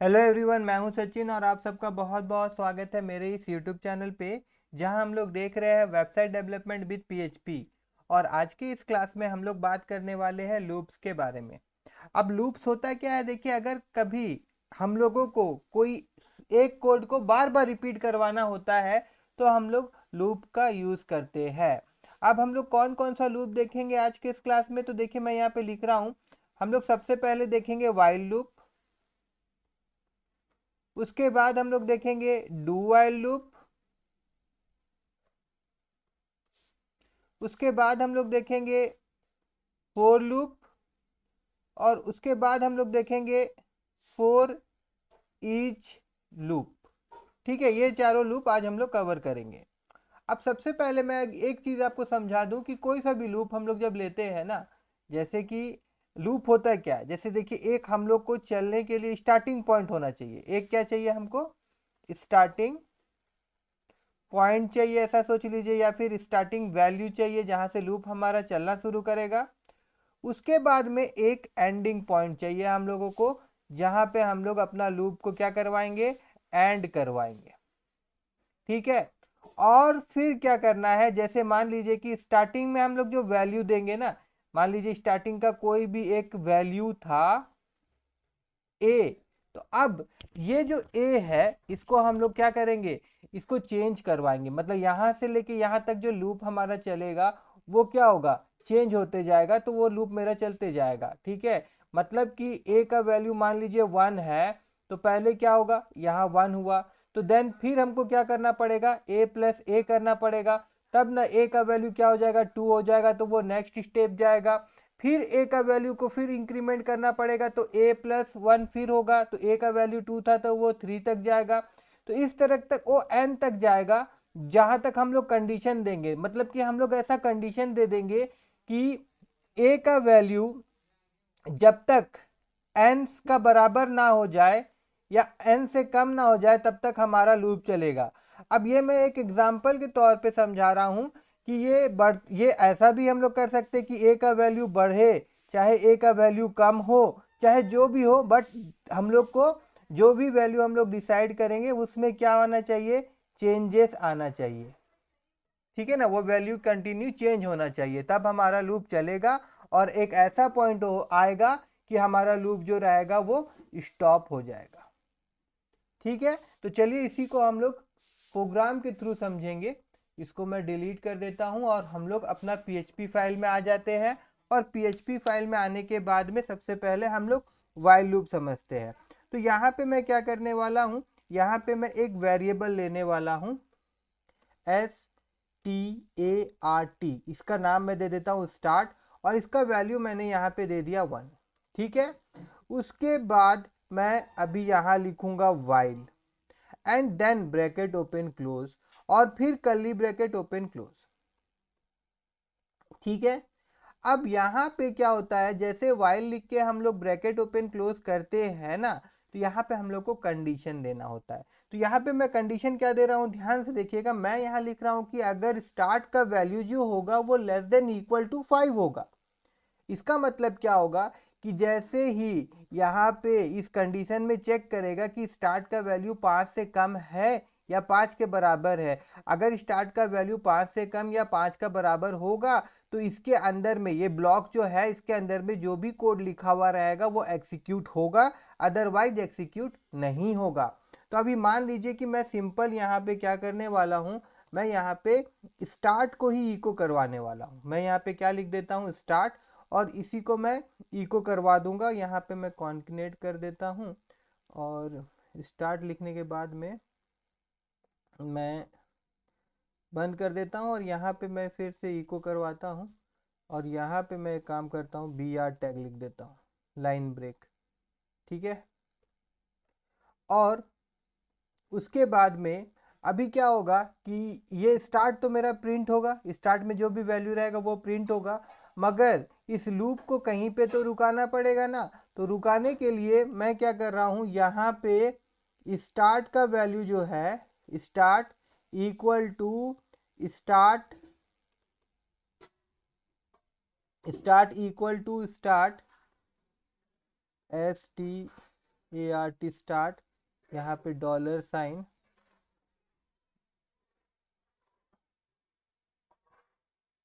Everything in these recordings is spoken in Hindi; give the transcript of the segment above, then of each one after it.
हेलो एवरीवन, मैं हूं सचिन और आप सबका बहुत बहुत स्वागत है मेरे इस यूट्यूब चैनल पे, जहां हम लोग देख रहे हैं वेबसाइट डेवलपमेंट विद पीएचपी। और आज की इस क्लास में हम लोग बात करने वाले हैं लूप्स के बारे में। अब लूप्स होता क्या है, देखिए, अगर कभी हम लोगों को कोई एक कोड को बार बार रिपीट करवाना होता है तो हम लोग लूप का यूज़ करते हैं। अब हम लोग कौन कौन सा लूप देखेंगे आज के इस क्लास में, तो देखिए मैं यहाँ पे लिख रहा हूँ। हम लोग सबसे पहले देखेंगे वाइल लूप, उसके बाद हम लोग देखेंगे डू वाइल लूप, उसके बाद हम लोग देखेंगे फोर लूप, और उसके बाद हम लोग देखेंगे फोर ईच लूप। ठीक है, ये चारों लूप आज हम लोग कवर करेंगे। अब सबसे पहले मैं एक चीज़ आपको समझा दूं कि कोई सा भी लूप हम लोग जब लेते हैं ना, जैसे कि लूप होता है क्या, जैसे देखिए, एक हम लोग को चलने के लिए स्टार्टिंग पॉइंट होना चाहिए। एक क्या चाहिए हमको, स्टार्टिंग पॉइंट चाहिए, ऐसा सोच लीजिए, या फिर स्टार्टिंग वैल्यू चाहिए जहां से लूप हमारा चलना शुरू करेगा। उसके बाद में एक एंडिंग पॉइंट चाहिए हम लोगों को, जहां पे हम लोग अपना लूप को क्या करवाएंगे, एंड करवाएंगे। ठीक है। और फिर क्या करना है, जैसे मान लीजिए कि स्टार्टिंग में हम लोग जो वैल्यू देंगे ना, मान लीजिए स्टार्टिंग का कोई भी एक वैल्यू था ए, तो अब ये जो ए है इसको हम लोग क्या करेंगे, इसको चेंज करवाएंगे। मतलब यहां से लेके यहां तक जो लूप हमारा चलेगा वो क्या होगा, चेंज होते जाएगा, तो वो लूप मेरा चलते जाएगा। ठीक है। मतलब कि ए का वैल्यू मान लीजिए 1 है, तो पहले क्या होगा, यहाँ 1 हुआ, तो देन फिर हमको क्या करना पड़ेगा, ए प्लस ए करना पड़ेगा। तब ना ए का वैल्यू क्या हो जाएगा, 2 हो जाएगा, तो वो नेक्स्ट स्टेप जाएगा। फिर ए का वैल्यू को फिर इंक्रीमेंट करना पड़ेगा, तो ए प्लस 1 फिर होगा, तो ए का वैल्यू 2 था तो वो 3 तक जाएगा। तो इस तरह तक वो एन तक जाएगा, जहां तक हम लोग कंडीशन देंगे। मतलब कि हम लोग ऐसा कंडीशन दे देंगे कि ए का वैल्यू जब तक एन का बराबर ना हो जाए या एन से कम ना हो जाए तब तक हमारा लूप चलेगा। अब ये मैं एक एग्जांपल के तौर पे समझा रहा हूं कि ये ऐसा भी हम लोग कर सकते हैं कि ए का वैल्यू बढ़े, चाहे ए का वैल्यू कम हो, चाहे जो भी हो, बट हम लोग को जो भी वैल्यू हम लोग डिसाइड करेंगे उसमें क्या आना चाहिए, चेंजेस आना चाहिए। ठीक है ना, वो वैल्यू कंटिन्यू चेंज होना चाहिए, तब हमारा लूप चलेगा। और एक ऐसा पॉइंट आएगा कि हमारा लूप जो रहेगा वो स्टॉप हो जाएगा। ठीक है, तो चलिए इसी को हम लोग प्रोग्राम के थ्रू समझेंगे। इसको मैं डिलीट कर देता हूं और हम लोग अपना पीएचपी फाइल में आ जाते हैं। और पीएचपी फाइल में आने के बाद में सबसे पहले हम लोग वाइल लूप समझते हैं। तो यहाँ पे मैं क्या करने वाला हूँ, यहाँ पे मैं एक वेरिएबल लेने वाला हूँ, START। इसका नाम मैं दे देता हूँ स्टार्ट, और इसका वैल्यू मैंने यहाँ पे दे दिया 1। ठीक है। उसके बाद मैं अभी यहाँ लिखूंगा while, and then bracket open close, और फिर कर्ली ब्रैकेट ओपन क्लोज। ठीक है। अब यहाँ पे क्या होता है, जैसे वाइल लिख के हम लोग ब्रैकेट ओपन क्लोज करते हैं ना, तो यहाँ पे हम लोग को कंडीशन देना होता है। तो यहाँ पे मैं कंडीशन क्या दे रहा हूँ, ध्यान से देखिएगा। मैं यहाँ लिख रहा हूँ कि अगर स्टार्ट का वैल्यू जो होगा वो लेस देन इक्वल टू 5 होगा। इसका मतलब क्या होगा कि जैसे ही यहाँ पे इस कंडीशन में चेक करेगा कि स्टार्ट का वैल्यू 5 से कम है या 5 के बराबर है, अगर स्टार्ट का वैल्यू 5 से कम या 5 का बराबर होगा तो इसके अंदर में ये ब्लॉक जो है, इसके अंदर में जो भी कोड लिखा हुआ रहेगा वो एग्जीक्यूट होगा, अदरवाइज एग्जीक्यूट नहीं होगा। तो अभी मान लीजिए कि मैं सिंपल यहाँ पे क्या करने वाला हूँ, मैं यहाँ पे स्टार्ट को ही इको करवाने वाला हूँ। मैं यहाँ पे क्या लिख देता हूँ, स्टार्ट, और इसी को मैं इको करवा दूंगा। यहाँ पे मैं कॉन्केनेट कर देता हूँ, और स्टार्ट लिखने के बाद में मैं बंद कर देता हूँ, और यहाँ पे मैं फिर से इको करवाता हूँ, और यहाँ पे मैं काम करता हूँ, BR टैग लिख देता हूँ, लाइन ब्रेक। ठीक है। और उसके बाद में अभी क्या होगा कि ये स्टार्ट तो मेरा प्रिंट होगा, स्टार्ट में जो भी वैल्यू रहेगा वो प्रिंट होगा, मगर इस लूप को कहीं पे तो रुकाना पड़ेगा ना। तो रुकाने के लिए मैं क्या कर रहा हूँ, यहाँ पे स्टार्ट का वैल्यू जो है, start equal to start, start equal to start, ST ART start, यहाँ पे $साइन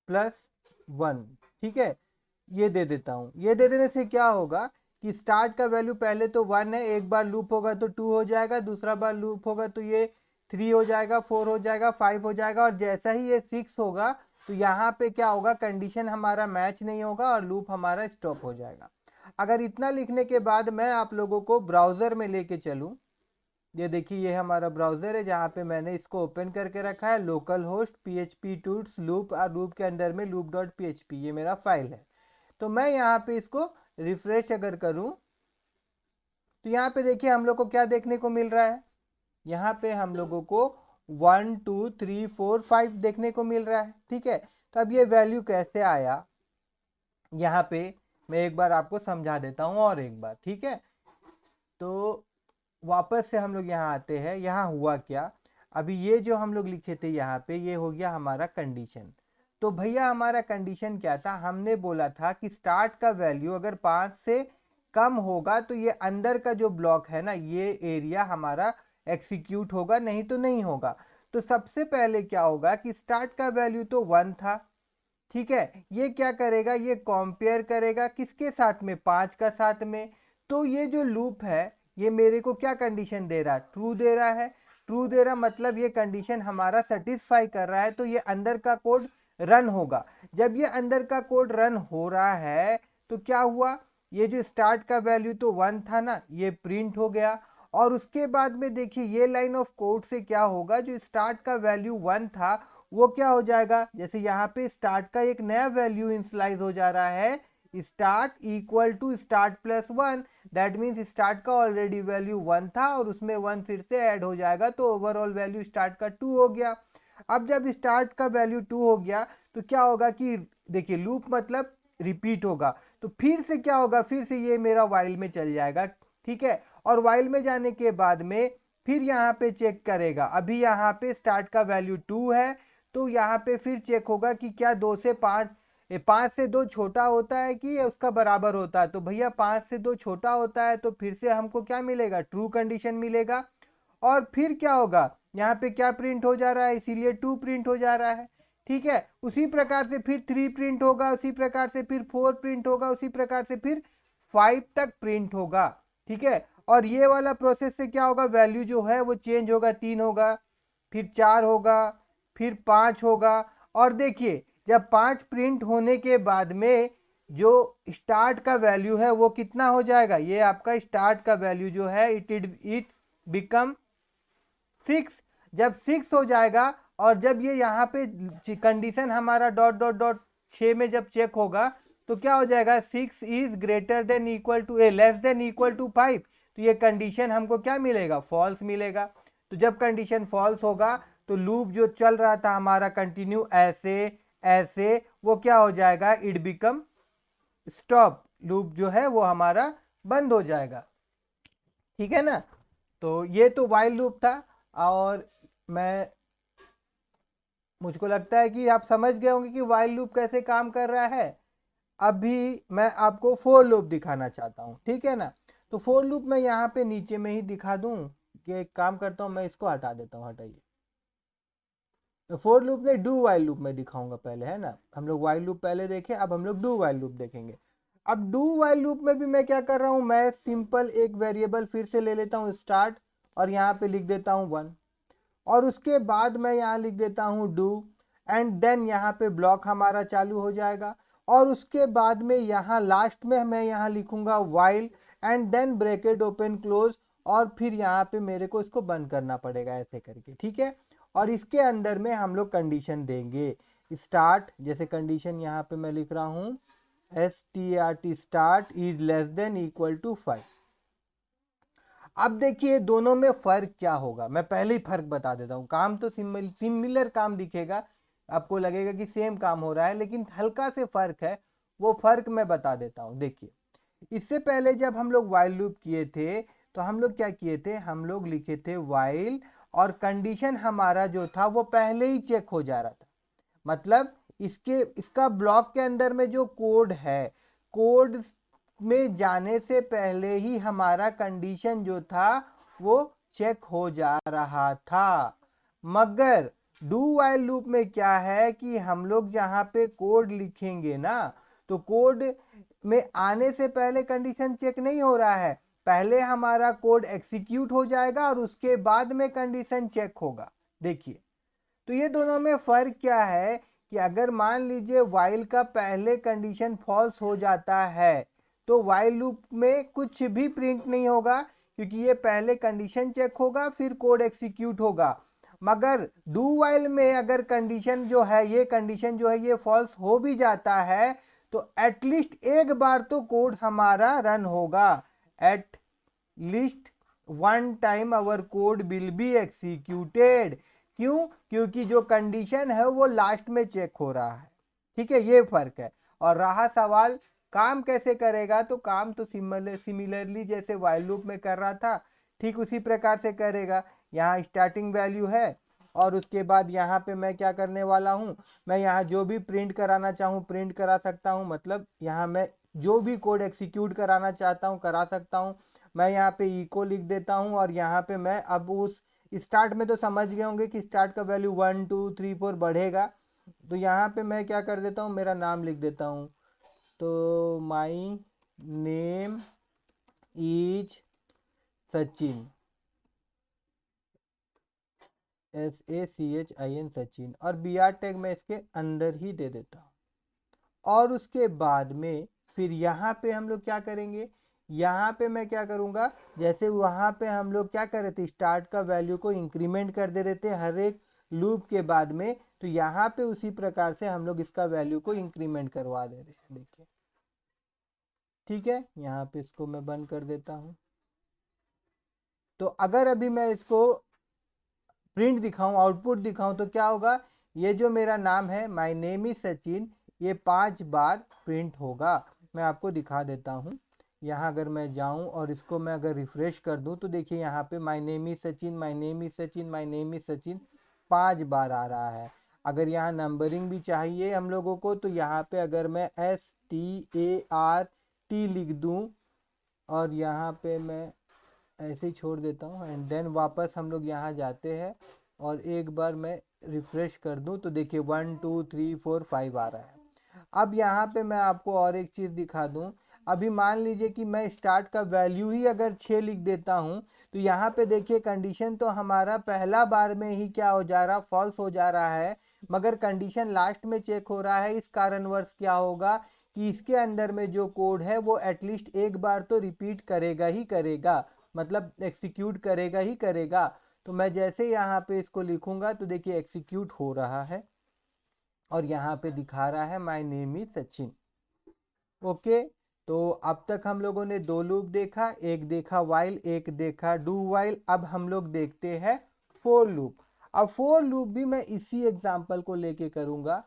+1, ठीक है, ये दे देता हूँ। ये दे देने से क्या होगा कि स्टार्ट का वैल्यू पहले तो 1 है, एक बार लूप होगा तो 2 हो जाएगा, दूसरा बार लूप होगा तो ये 3 हो जाएगा, 4 हो जाएगा, 5 हो जाएगा, और जैसा ही ये 6 होगा तो यहाँ पे क्या होगा, कंडीशन हमारा मैच नहीं होगा और लूप हमारा स्टॉप हो जाएगा। अगर इतना लिखने के बाद मैं आप लोगों को ब्राउज़र में लेके चलूँ, ये देखिए ये हमारा ब्राउज़र है जहाँ पे मैंने इसको ओपन करके रखा है, local host PHP tools loop, और लूप के अंदर में loop.php ये मेरा फाइल है। तो मैं यहाँ पे इसको रिफ्रेश अगर करूँ तो यहाँ पे देखिए हम लोग को क्या देखने को मिल रहा है, यहाँ पे हम लोगों को 1 2 3 4 5 देखने को मिल रहा है, ठीक है। तो अब ये वैल्यू कैसे आया, यहाँ पे मैं एक बार आपको समझा देता हूँ और एक बार, ठीक है। तो वापस से हम लोग यहाँ आते हैं, यहाँ हुआ क्या, अभी ये जो हम लोग लिखे थे यहाँ पे, ये हो गया हमारा कंडीशन। तो भैया हमारा कंडीशन क्या था, हमने बोला था कि स्टार्ट का वैल्यू अगर 5 से कम होगा तो ये अंदर का जो ब्लॉक है ना, ये एरिया हमारा एग्जीक्यूट होगा, नहीं तो नहीं होगा। तो सबसे पहले क्या होगा कि स्टार्ट का वैल्यू तो 1 था, ठीक है, ये क्या करेगा, ये कंपेयर करेगा किसके साथ में, 5 का साथ में। तो ये जो लूप है ये मेरे को क्या कंडीशन दे रहा है, ट्रू दे रहा है। ट्रू दे रहा मतलब ये कंडीशन हमारा सेटिस्फाई कर रहा है, तो ये अंदर का कोड रन होगा। जब ये अंदर का कोड रन हो रहा है तो क्या हुआ, ये जो स्टार्ट का वैल्यू तो 1 था ना, ये प्रिंट हो गया। और उसके बाद में देखिए ये लाइन ऑफ कोड से क्या होगा, जो स्टार्ट का वैल्यू 1 था वो क्या हो जाएगा, जैसे यहाँ पे स्टार्ट का एक नया वैल्यू इनिशियलाइज हो जा रहा है, start equal to start +1, that means start का ऑलरेडी वैल्यू 1 था और उसमें 1 फिर से ऐड हो जाएगा, तो ओवरऑल वैल्यू स्टार्ट का 2 हो गया। अब जब स्टार्ट का वैल्यू 2 हो गया तो क्या होगा कि देखिए लूप मतलब रिपीट होगा, तो फिर से क्या होगा, फिर से ये मेरा वाइल में चल जाएगा, ठीक है। और वाइल में जाने के बाद में फिर यहाँ पे चेक करेगा, अभी यहाँ पे स्टार्ट का वैल्यू 2 है, तो यहाँ पे फिर चेक होगा कि क्या 2 से 5 5 से 2 छोटा होता है कि उसका बराबर होता है। तो भैया 5 से 2 छोटा होता है, तो फिर से हमको क्या मिलेगा, ट्रू कंडीशन मिलेगा। और फिर क्या होगा, यहाँ पे क्या प्रिंट हो जा रहा है, इसीलिए 2 प्रिंट हो जा रहा है, ठीक है। उसी प्रकार से फिर 3 प्रिंट होगा, उसी प्रकार से फिर 4 प्रिंट होगा, उसी प्रकार से फिर 5 तक प्रिंट होगा, ठीक है। और ये वाला प्रोसेस से क्या होगा, वैल्यू जो है वो चेंज होगा, 3 होगा, फिर 4 होगा, फिर 5 होगा। और देखिए जब 5 प्रिंट होने के बाद में जो स्टार्ट का वैल्यू है वो कितना हो जाएगा, ये आपका स्टार्ट का वैल्यू जो है इट बिकम 6। जब 6 हो जाएगा और जब ये यहाँ पे कंडीशन हमारा डॉट डॉट डॉट 6 में जब चेक होगा तो क्या हो जाएगा, 6 is greater than equal to less than equal to 5, तो ये कंडीशन हमको क्या मिलेगा, फॉल्स मिलेगा। तो जब कंडीशन फॉल्स होगा तो लूप जो चल रहा था हमारा कंटिन्यू ऐसे ऐसे, वो क्या हो जाएगा, इट बिकम स्टॉप, लूप जो है वो हमारा बंद हो जाएगा, ठीक है ना। तो ये तो वाइल लूप था, और मुझको लगता है कि आप समझ गए होंगे कि वाइल लूप कैसे काम कर रहा है। अभी मैं आपको फोर लूप दिखाना चाहता हूँ, ठीक है ना। तो फोर लूप मैं यहाँ पे नीचे में ही दिखा दूँ, कि एक काम करता हूँ मैं इसको हटा देता हूँ, हटाइए। तो फोर लूप में डू वाइल लूप में दिखाऊंगा पहले, है ना। हम लोग वाइल लूप पहले देखे, अब हम लोग डू वाइल लूप देखेंगे। अब डू वाइल लूप में भी मैं क्या कर रहा हूँ, मैं सिंपल एक वेरिएबल फिर से ले लेता हूँ स्टार्ट, और यहाँ पे लिख देता हूँ 1, और उसके बाद मैं यहाँ लिख देता हूँ डू, एंड देन यहाँ पे ब्लॉक हमारा चालू हो जाएगा। और उसके बाद में यहाँ लास्ट में मैं यहाँ लिखूंगा while, and then bracket open close, और फिर यहाँ पे मेरे को इसको बंद करना पड़ेगा ऐसे करके, ठीक है। और इसके अंदर में हम लोग कंडीशन देंगे स्टार्ट, जैसे कंडीशन यहाँ पे मैं लिख रहा हूँ STRT start is less than equal to 5। अब देखिए दोनों में फर्क क्या होगा, मैं पहले ही फर्क बता देता हूँ। काम तो सिमिलर काम दिखेगा, आपको लगेगा कि सेम काम हो रहा है, लेकिन हल्का से फर्क है, वो फर्क मैं बता देता हूँ। देखिए इससे पहले जब हम लोग वाइल लूप किए थे तो हम लोग क्या किए थे, हम लोग लिखे थे वाइल, और कंडीशन हमारा जो था वो पहले ही चेक हो जा रहा था। मतलब इसका ब्लॉक के अंदर में जो कोड है, कोड में जाने से पहले ही हमारा कंडीशन जो था वो चेक हो जा रहा था। मगर डू वाइल लूप में क्या है कि हम लोग जहाँ पे कोड लिखेंगे ना, तो कोड में आने से पहले कंडीशन चेक नहीं हो रहा है, पहले हमारा कोड एग्जीक्यूट हो जाएगा और उसके बाद में कंडीशन चेक होगा। देखिए, तो ये दोनों में फर्क क्या है कि अगर मान लीजिए वाइल का पहले कंडीशन फॉल्स हो जाता है तो वाइल लूप में कुछ भी प्रिंट नहीं होगा, क्योंकि ये पहले कंडीशन चेक होगा फिर कोड एग्जीक्यूट होगा। मगर डू वाइल में अगर कंडीशन जो है, ये कंडीशन जो है ये फॉल्स हो भी जाता है तो एटलीस्ट एक बार तो कोड हमारा रन होगा। At least one time our code will be executed. क्यों? क्योंकि जो कंडीशन है वो लास्ट में चेक हो रहा है। ठीक है, ये फर्क है। और रहा सवाल काम कैसे करेगा, तो काम तो सिमिलरली जैसे वाइल लूप में कर रहा था ठीक उसी प्रकार से करेगा। यहाँ स्टार्टिंग वैल्यू है और उसके बाद यहाँ पे मैं क्या करने वाला हूँ, मैं यहाँ जो भी प्रिंट कराना चाहूँ प्रिंट करा सकता हूँ। मतलब यहाँ मैं जो भी कोड एग्जीक्यूट कराना चाहता हूँ करा सकता हूँ। मैं यहाँ पे इको लिख देता हूँ और यहाँ पे मैं अब उस स्टार्ट में तो समझ गए होंगे कि स्टार्ट का वैल्यू 1 2 3 4 बढ़ेगा। तो यहाँ पे मैं क्या कर देता हूँ, मेरा नाम लिख देता हूँ। तो my name is Sachin, SACHIN Sachin, और BR टैग मैं इसके अंदर ही दे देता हूँ। और उसके बाद में फिर यहाँ पे हम लोग क्या करेंगे, यहाँ पे मैं क्या करूँगा, जैसे वहाँ पे हम लोग क्या कर रहे थे, स्टार्ट का वैल्यू को इंक्रीमेंट कर दे रहे थे हर एक लूप के बाद में, तो यहाँ पे उसी प्रकार से हम लोग इसका वैल्यू को इंक्रीमेंट करवा दे रहे हैं। देखिए, ठीक है, यहाँ पे इसको मैं बंद कर देता हूँ। तो अगर अभी मैं इसको प्रिंट दिखाऊं, आउटपुट दिखाऊं, तो क्या होगा, ये जो मेरा नाम है माय नेम इज सचिन, ये 5 बार प्रिंट होगा। मैं आपको दिखा देता हूं। यहाँ अगर मैं जाऊं और इसको मैं अगर रिफ्रेश कर दूं तो देखिए यहाँ पे my name is Sachin, my name is Sachin, my name is Sachin 5 बार आ रहा है। अगर यहाँ नंबरिंग भी चाहिए हम लोगों को तो यहाँ पे अगर मैं START लिख दूं और यहाँ पे मैं ऐसे ही छोड़ देता हूँ एंड देन वापस हम लोग यहाँ जाते हैं और एक बार मैं रिफ्रेश कर दूँ तो देखिए 1 2 3 4 5 आ रहा है। अब यहाँ पे मैं आपको और एक चीज़ दिखा दूँ। अभी मान लीजिए कि मैं स्टार्ट का वैल्यू ही अगर 6 लिख देता हूँ तो यहाँ पे देखिए कंडीशन तो हमारा पहला बार में ही क्या हो जा रहा, फॉल्स हो जा रहा है, मगर कंडीशन लास्ट में चेक हो रहा है। इस कारणवश क्या होगा कि इसके अंदर में जो कोड है वो एटलीस्ट एक बार तो रिपीट करेगा ही करेगा, मतलब एग्जीक्यूट करेगा ही करेगा। तो मैं जैसे यहाँ पे इसको लिखूंगा तो देखिए एग्जीक्यूट हो रहा है और यहाँ पे दिखा रहा है my name is Sachin. Okay, तो अब तक हम लोगों ने 2 लूप देखा, एक देखा वाइल, एक देखा डू वाइल। अब हम लोग देखते हैं फोर लूप। अब फोर लूप भी मैं इसी एग्जाम्पल को लेके करूंगा।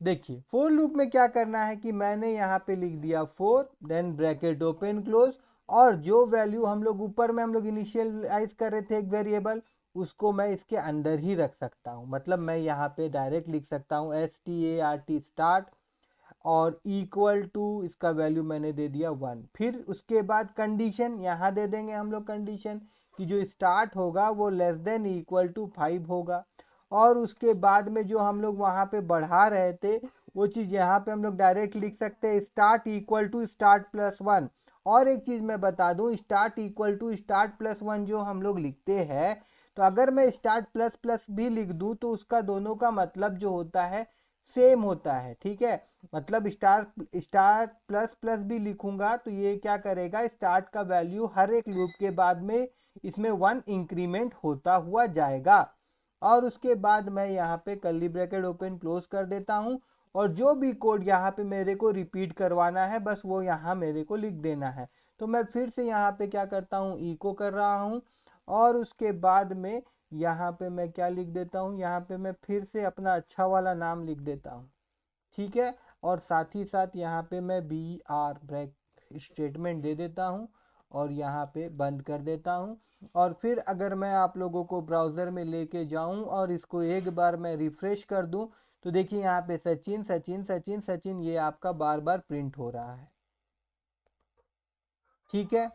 देखिए, फोर लूप में क्या करना है कि मैंने यहाँ पे लिख दिया 4 देन ब्रैकेट ओपन क्लोज, और जो वैल्यू हम लोग ऊपर में हम लोग इनिशियलाइज कर रहे थे एक वेरिएबल, उसको मैं इसके अंदर ही रख सकता हूँ। मतलब मैं यहाँ पे डायरेक्ट लिख सकता हूँ START स्टार्ट और इक्वल टू इसका वैल्यू मैंने दे दिया 1। फिर उसके बाद कंडीशन यहाँ दे देंगे हम लोग, कंडीशन कि जो स्टार्ट होगा वो लेस देन इक्वल टू 5 होगा। और उसके बाद में जो हम लोग वहाँ पे बढ़ा रहे थे वो चीज़ यहाँ पे हम लोग डायरेक्ट लिख सकते हैं, start equal to start plus 1। और एक चीज़ मैं बता दूँ, start equal to start plus 1 जो हम लोग लिखते हैं, तो अगर मैं स्टार्ट प्लस प्लस भी लिख दूँ तो उसका दोनों का मतलब जो होता है सेम होता है। ठीक है, मतलब स्टार्ट प्लस प्लस भी लिखूंगा तो ये क्या करेगा, स्टार्ट का वैल्यू हर एक लूप के बाद में इसमें 1 इंक्रीमेंट होता हुआ जाएगा। और उसके बाद मैं यहाँ पे कर्ली ब्रैकेट ओपन क्लोज कर देता हूँ और जो भी कोड यहाँ पे मेरे को रिपीट करवाना है बस वो यहाँ मेरे को लिख देना है। तो मैं फिर से यहाँ पे क्या करता हूँ, इको कर रहा हूँ और उसके बाद में यहाँ पे मैं क्या लिख देता हूँ, यहाँ पे मैं फिर से अपना अच्छा वाला नाम लिख देता हूँ। ठीक है, और साथ ही साथ यहाँ पे मैं BR ब्रेक स्टेटमेंट दे देता हूँ और यहाँ पे बंद कर देता हूँ। और फिर अगर मैं आप लोगों को ब्राउज़र में लेके जाऊँ और इसको एक बार मैं रिफ़्रेश कर दूँ तो देखिए यहाँ पे सचिन सचिन सचिन सचिन ये आपका बार बार प्रिंट हो रहा है। ठीक है,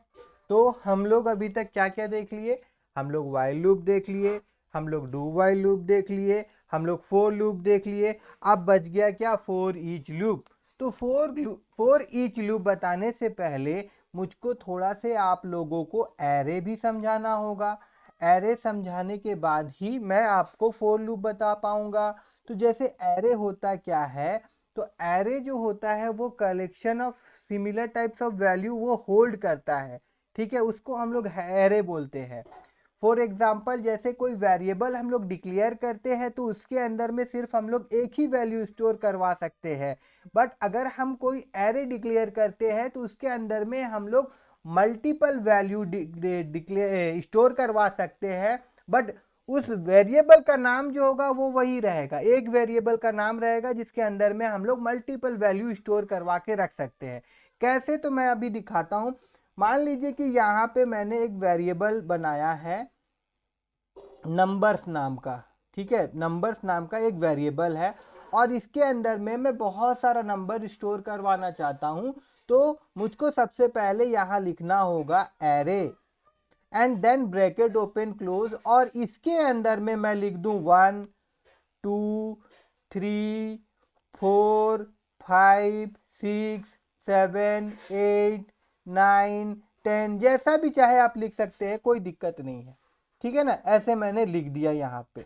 तो हम लोग अभी तक क्या क्या देख लिए, हम लोग वाइल लूप देख लिए, हम लोग डू वाइल लूप देख लिए, हम लोग फोर लूप देख लिए। अब बच गया क्या, फोर ईच लूप। तो फोर ईच लूप बताने से पहले मुझको थोड़ा से आप लोगों को एरे भी समझाना होगा। एरे समझाने के बाद ही मैं आपको फोर लूप बता पाऊंगा। तो जैसे एरे होता क्या है, तो एरे जो होता है वो collection of similar types of value वो होल्ड करता है। ठीक है, उसको हम लोग एरे बोलते हैं। फॉर एग्जाम्पल जैसे कोई वेरिएबल हम लोग डिक्लेयर करते हैं तो उसके अंदर में सिर्फ हम लोग एक ही वैल्यू स्टोर करवा सकते हैं। बट अगर हम कोई एरे डिक्लेयर करते हैं तो उसके अंदर में हम लोग मल्टीपल वैल्यू स्टोर करवा सकते हैं। बट उस वेरिएबल का नाम जो होगा वो वही रहेगा, एक वेरिएबल का नाम रहेगा जिसके अंदर में हम लोग मल्टीपल वैल्यू स्टोर करवा के रख सकते हैं। कैसे, तो मैं अभी दिखाता हूं। मान लीजिए कि यहाँ पे मैंने एक वेरिएबल बनाया है नंबर्स नाम का। ठीक है, नंबर्स नाम का एक वेरिएबल है और इसके अंदर में मैं बहुत सारा नंबर स्टोर करवाना चाहता हूं। तो मुझको सबसे पहले यहाँ लिखना होगा array and then bracket open close, और इसके अंदर में मैं लिख दूं 1 2 3 4 5 6 7 8 9 10, जैसा भी चाहे आप लिख सकते हैं, कोई दिक्कत नहीं है। ठीक है ना, ऐसे मैंने लिख दिया यहाँ पे।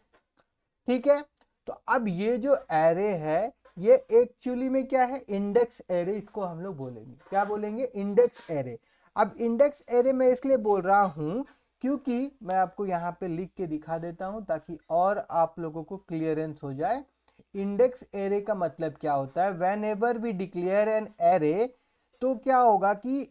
ठीक है, तो अब ये जो एरे है ये एक्चुअली में क्या है, इंडेक्स एरे इसको हम लोग बोलेंगे। क्या बोलेंगे, इंडेक्स एरे। अब इंडेक्स एरे मैं इसलिए बोल रहा हूं क्योंकि मैं आपको यहाँ पे लिख के दिखा देता हूं ताकि और आप लोगों को क्लियरेंस हो जाए। इंडेक्स एरे का मतलब क्या होता है, whenever we declare an array, तो क्या होगा कि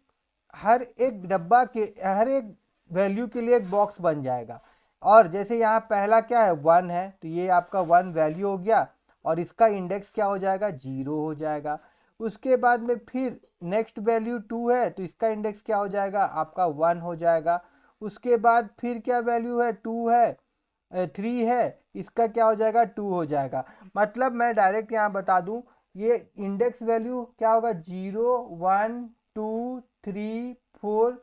हर एक डब्बा के हर एक वैल्यू के लिए एक बॉक्स बन जाएगा। और जैसे यहाँ पहला क्या है, 1 है, तो ये आपका 1 वैल्यू हो गया और इसका इंडेक्स क्या हो जाएगा, 0 हो जाएगा। उसके बाद में फिर नेक्स्ट वैल्यू 2 है तो इसका इंडेक्स क्या हो जाएगा, आपका 1 हो जाएगा। उसके बाद फिर क्या वैल्यू है, 2 है, 3 है, इसका क्या हो जाएगा, 2 हो जाएगा। मतलब मैं डायरेक्ट यहाँ बता दूं, ये इंडेक्स वैल्यू क्या होगा, 0 1 2 3 4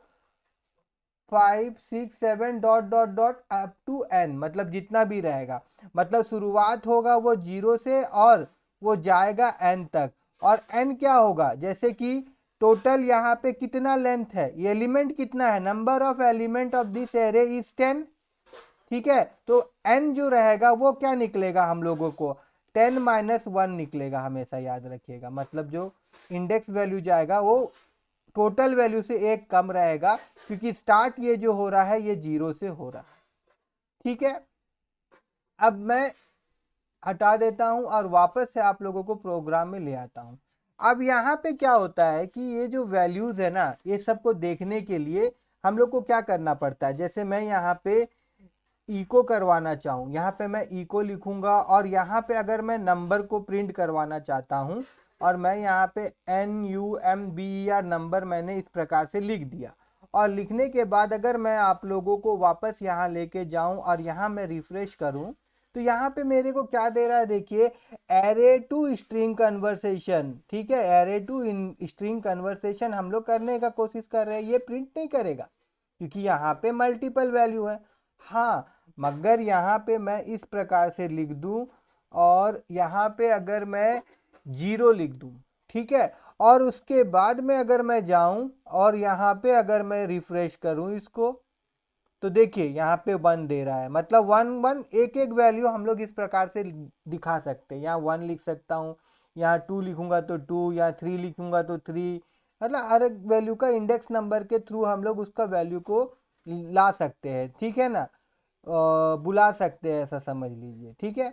5 6 7 dot dot dot up to N, मतलब जितना भी रहेगा। मतलब शुरुआत होगा वो 0 से और वो जाएगा एन तक। और एन क्या होगा, जैसे कि टोटल यहाँ पे कितना लेंथ है, ये एलिमेंट कितना है, number of element of this array is 10। ठीक है, तो एन जो रहेगा वो क्या निकलेगा हम लोगों को, 10 - 1 निकलेगा, हमेशा याद रखिएगा। मतलब जो इंडेक्स वैल्यू जाएगा वो टोटल वैल्यू से एक कम रहेगा क्योंकि स्टार्ट ये जो हो रहा है ये 0 से हो रहा है। ठीक है, अब मैं हटा देता हूं और वापस से आप लोगों को प्रोग्राम में ले आता हूं। अब यहाँ पे क्या होता है कि ये जो वैल्यूज है ना, ये सबको देखने के लिए हम लोग को क्या करना पड़ता है। जैसे मैं यहाँ पे इको करवाना चाहूँ, यहाँ पे मैं इको लिखूंगा और यहाँ पे अगर मैं नंबर को प्रिंट करवाना चाहता हूँ और मैं यहाँ पे NUMBER नंबर मैंने इस प्रकार से लिख दिया। और लिखने के बाद अगर मैं आप लोगों को वापस यहाँ लेके जाऊँ और यहाँ मैं रिफ्रेश करूँ तो यहाँ पे मेरे को क्या दे रहा है, देखिए, एरे टू स्ट्रिंग कन्वर्सेशन। ठीक है, एरे टू स्ट्रिंग कन्वर्सेशन हम लोग करने का कोशिश कर रहे हैं, ये प्रिंट नहीं करेगा क्योंकि यहाँ पे मल्टीपल वैल्यू है। हाँ, मगर यहाँ पे मैं इस प्रकार से लिख दूं और यहाँ पे अगर मैं 0 लिख दूं, ठीक है, और उसके बाद में अगर मैं जाऊं और यहाँ पे अगर मैं रिफ्रेश करूं इसको तो देखिए यहाँ पे 1 दे रहा है। मतलब 1 1 एक एक वैल्यू हम लोग इस प्रकार से दिखा सकते हैं। यहाँ 1 लिख सकता हूँ, यहाँ 2 लिखूंगा तो 2, यहाँ 3 लिखूंगा तो 3। मतलब हर एक वैल्यू का इंडेक्स नंबर के थ्रू हम लोग उसका वैल्यू को ला सकते हैं। ठीक है ना, बुला सकते हैं, ऐसा समझ लीजिए। ठीक है,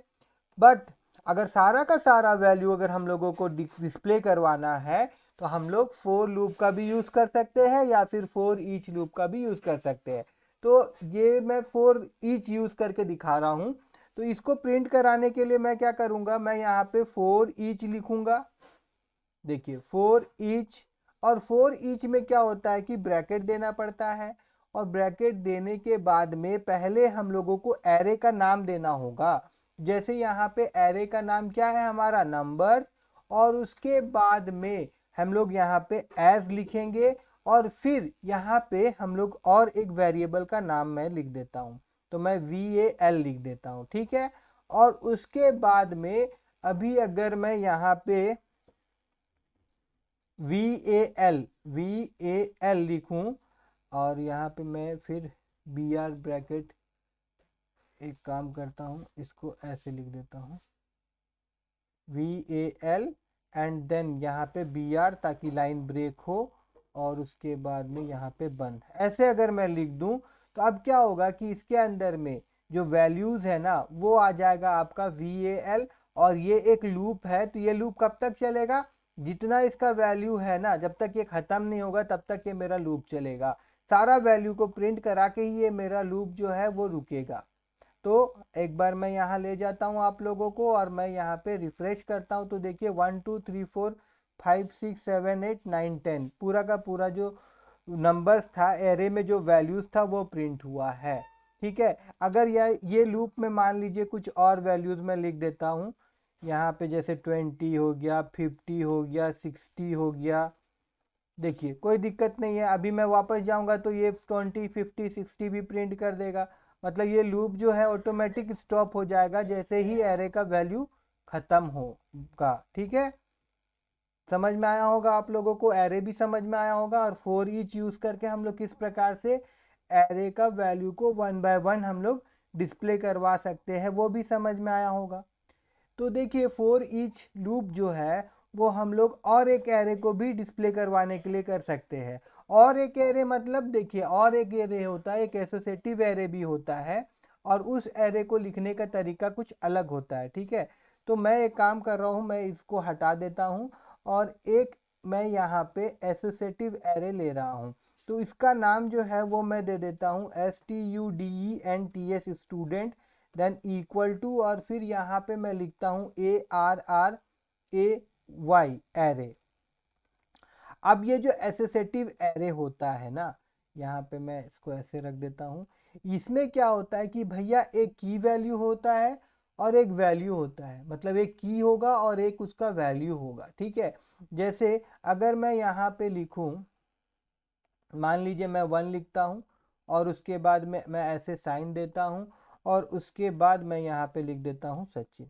बट अगर सारा का सारा वैल्यू अगर हम लोगों को डिस्प्ले करवाना है तो हम लोग फोर लूप का भी यूज़ कर सकते हैं या फिर फोर ईच लूप का भी यूज़ कर सकते हैं। तो ये मैं फोर ईच यूज़ करके दिखा रहा हूँ। तो इसको प्रिंट कराने के लिए मैं क्या करूँगा, मैं यहाँ पे फोर ईच लिखूँगा। देखिए फोर ईच, और फोर ईच में क्या होता है कि ब्रैकेट देना पड़ता है और ब्रैकेट देने के बाद में पहले हम लोगों को एरे का नाम देना होगा। जैसे यहाँ पे एरे का नाम क्या है हमारा, नंबर, और उसके बाद में हम लोग यहाँ पे एज लिखेंगे और फिर यहाँ पे हम लोग और एक वेरिएबल का नाम मैं लिख देता हूँ, तो मैं VAL लिख देता हूँ, ठीक है। और उसके बाद में अभी अगर मैं यहाँ पे VAL लिखूं और यहाँ पे मैं फिर BR ब्रैकेट एक काम करता हूँ, इसको ऐसे लिख देता हूँ VAL एंड देन यहाँ पे BR, ताकि लाइन ब्रेक हो, और उसके बाद में यहाँ पे बंद। ऐसे अगर मैं लिख दूं तो अब क्या होगा कि इसके अंदर में जो वैल्यूज़ है ना वो आ जाएगा आपका VAL, और ये एक लूप है, तो ये लूप कब तक चलेगा, जितना इसका वैल्यू है ना, जब तक ये ख़त्म नहीं होगा तब तक ये मेरा लूप चलेगा। सारा वैल्यू को प्रिंट करा के ही ये मेरा लूप जो है वो रुकेगा। तो एक बार मैं यहाँ ले जाता हूँ आप लोगों को, और मैं यहाँ पे रिफ्रेश करता हूँ, तो देखिए 1 2 3 4 5 6 7 8 9 10 पूरा का पूरा जो नंबर्स था एरे में, जो वैल्यूज़ था वो प्रिंट हुआ है, ठीक है। अगर ये लूप में मान लीजिए कुछ और वैल्यूज़ मैं लिख देता हूँ यहाँ पे, जैसे 20 हो गया, 50 हो गया, 60 हो गया, देखिए कोई दिक्कत नहीं है। अभी मैं वापस जाऊंगा तो ये 20 50 60 भी प्रिंट कर देगा। मतलब ये लूप जो है ऑटोमेटिक स्टॉप हो जाएगा जैसे ही एरे का वैल्यू ख़त्म होगा, ठीक है। समझ में आया होगा आप लोगों को, एरे भी समझ में आया होगा, और फॉर ईच यूज़ करके हम लोग किस प्रकार से एरे का वैल्यू को 1 बाय 1 हम लोग डिस्प्ले करवा सकते हैं वो भी समझ में आया होगा। तो देखिए फॉर ईच लूप जो है वो हम लोग और एक एरे को भी डिस्प्ले करवाने के लिए कर सकते हैं। और एक एरे मतलब देखिए, और एक एरे होता है, एक एसोसिएटिव एरे भी होता है, और उस एरे को लिखने का तरीका कुछ अलग होता है, ठीक है। तो मैं एक काम कर रहा हूँ, मैं इसको हटा देता हूँ, और एक मैं यहाँ पे एसोसिएटिव एरे ले रहा हूँ। तो इसका नाम जो है वो मैं दे देता हूँ STUDENTS student, then equal to, और फिर यहाँ पे मैं लिखता हूँ ARRAY एरे। अब ये जो एसोसिएटिव एरे होता है ना, यहाँ पे मैं इसको ऐसे रख देता हूँ, इसमें क्या होता है कि भैया एक की वैल्यू होता है और एक वैल्यू होता है, मतलब एक की होगा और एक उसका वैल्यू होगा, ठीक है। जैसे अगर मैं यहाँ पे लिखूँ, मान लीजिए मैं 1 लिखता हूँ, और उसके बाद मैं ऐसे साइन देता हूँ, और उसके बाद मैं यहाँ पे लिख देता हूँ सचिन,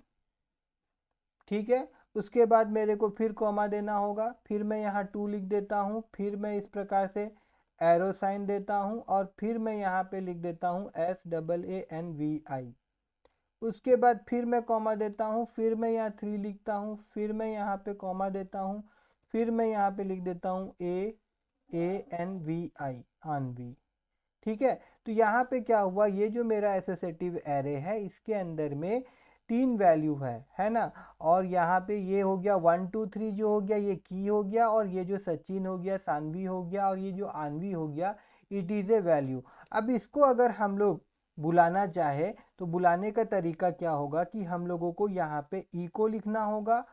ठीक है। उसके बाद मेरे को फिर कॉमा देना होगा, फिर मैं यहाँ 2 लिख देता हूँ, फिर मैं इस प्रकार से एरो साइन देता हूँ, और फिर मैं यहाँ पे लिख देता हूँ SAANVI। उसके बाद फिर मैं कॉमा देता हूँ, फिर मैं यहाँ 3 लिखता हूँ, फिर मैं यहाँ पे कॉमा देता हूँ, फिर मैं यहाँ पे लिख देता हूँ AANVI ANVI, ठीक है। तो यहाँ पे क्या हुआ, ये जो मेरा एसोसिएटिव एरे है इसके अंदर में 3 वैल्यू है ना। और यहाँ पे ये हो गया 1 2 3 जो हो गया ये की हो गया, और ये जो सचिन हो गया सानवी हो गया, और ये जो आनवी हो गया इट इज़ ए वैल्यू। अब इसको अगर हम लोग बुलाना चाहे तो बुलाने का तरीका क्या होगा कि हम लोगों को यहाँ पे इको लिखना होगा,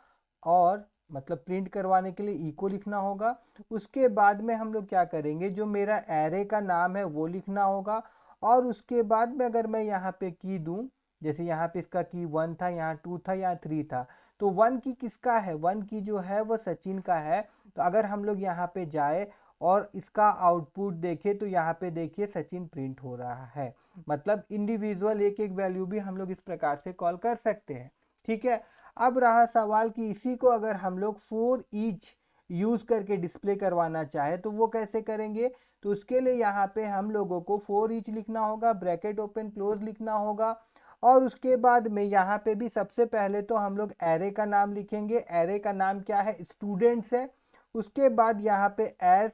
और मतलब प्रिंट करवाने के लिए इको लिखना होगा। उसके बाद में हम लोग क्या करेंगे, जो मेरा एरे का नाम है वो लिखना होगा, और उसके बाद में अगर मैं यहाँ पे की दूँ, जैसे यहाँ पे इसका की 1 था, यहाँ 2 था, यहाँ 3 था, तो 1 की किसका है, 1 की जो है वो सचिन का है। तो अगर हम लोग यहाँ पे जाए और इसका आउटपुट देखें तो यहाँ पे देखिए सचिन प्रिंट हो रहा है। मतलब इंडिविजुअल एक एक वैल्यू भी हम लोग इस प्रकार से कॉल कर सकते हैं, ठीक है। अब रहा सवाल कि इसी को अगर हम लोग फॉर ईच यूज़ करके डिस्प्ले करवाना चाहे तो वो कैसे करेंगे। तो उसके लिए यहाँ पे हम लोगों को फॉर ईच लिखना होगा, ब्रैकेट ओपन क्लोज लिखना होगा, और उसके बाद में यहाँ पे भी सबसे पहले तो हम लोग एरे का नाम लिखेंगे। एरे का नाम क्या है, स्टूडेंट्स है। उसके बाद यहाँ पे एज,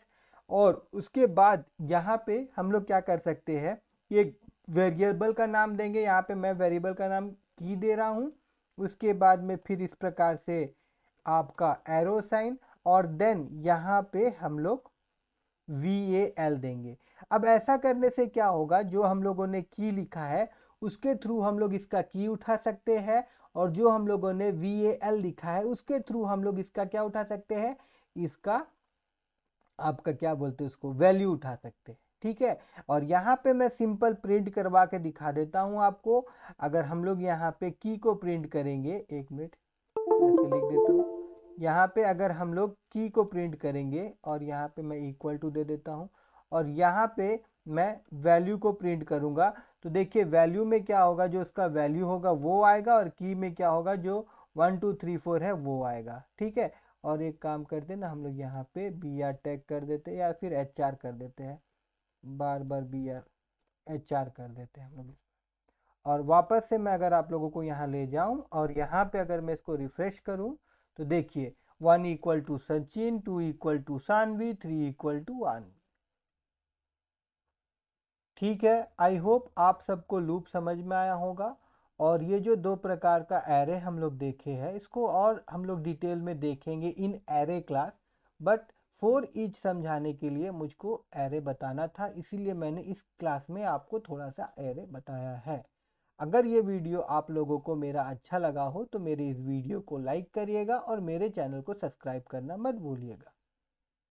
और उसके बाद यहाँ पे हम लोग क्या कर सकते हैं, एक वेरिएबल का नाम देंगे। यहाँ पे मैं वेरिएबल का नाम की दे रहा हूँ। उसके बाद में फिर इस प्रकार से आपका एरो साइन, और देन यहाँ पे हम लोग VAL देंगे। अब ऐसा करने से क्या होगा, जो हम लोगों ने की लिखा है उसके थ्रू हम लोग इसका की उठा सकते हैं, और जो हम लोगों ने VAL लिखा है उसके थ्रू हम लोग इसका क्या उठा सकते हैं, इसका आपका क्या बोलते हैं उसको, वैल्यू उठा सकते हैं, ठीक है। और यहाँ पे मैं सिंपल प्रिंट करवा के दिखा देता हूँ आपको। अगर हम लोग यहाँ पे की को प्रिंट करेंगे, एक मिनट ऐसे लिख देता हूँ, यहाँ पे अगर हम लोग की को प्रिंट करेंगे और यहाँ पे मैं इक्वल टू दे देता हूँ और यहाँ पे मैं वैल्यू को प्रिंट करूँगा, तो देखिए वैल्यू में क्या होगा, जो उसका वैल्यू होगा वो आएगा और की में क्या होगा, जो 1 2 3 4 है वो आएगा। ठीक है, और एक काम करते हैं ना, हम लोग यहाँ पे बी आर टैग कर देते हैं या फिर एच आर कर देते हैं, बार बार बी आर एच आर कर देते हैं हम लोग। और वापस से मैं अगर आप लोगों को यहाँ ले जाऊं और यहाँ पे अगर मैं इसको रिफ्रेश करूं, तो देखिए 1 equal to Sachin, 2 equal to Saanvi, 3 equal to Aanvi. ठीक है, आई होप आप सबको लूप समझ में आया होगा। और ये जो दो प्रकार का एरे हम लोग देखे हैं, इसको और हम लोग डिटेल में देखेंगे इन array class, but for each समझाने के लिए मुझको एरे बताना था, इसीलिए मैंने इस क्लास में आपको थोड़ा सा एरे बताया है। अगर ये वीडियो आप लोगों को मेरा अच्छा लगा हो तो मेरे इस वीडियो को लाइक करिएगा और मेरे चैनल को सब्सक्राइब करना मत भूलिएगा।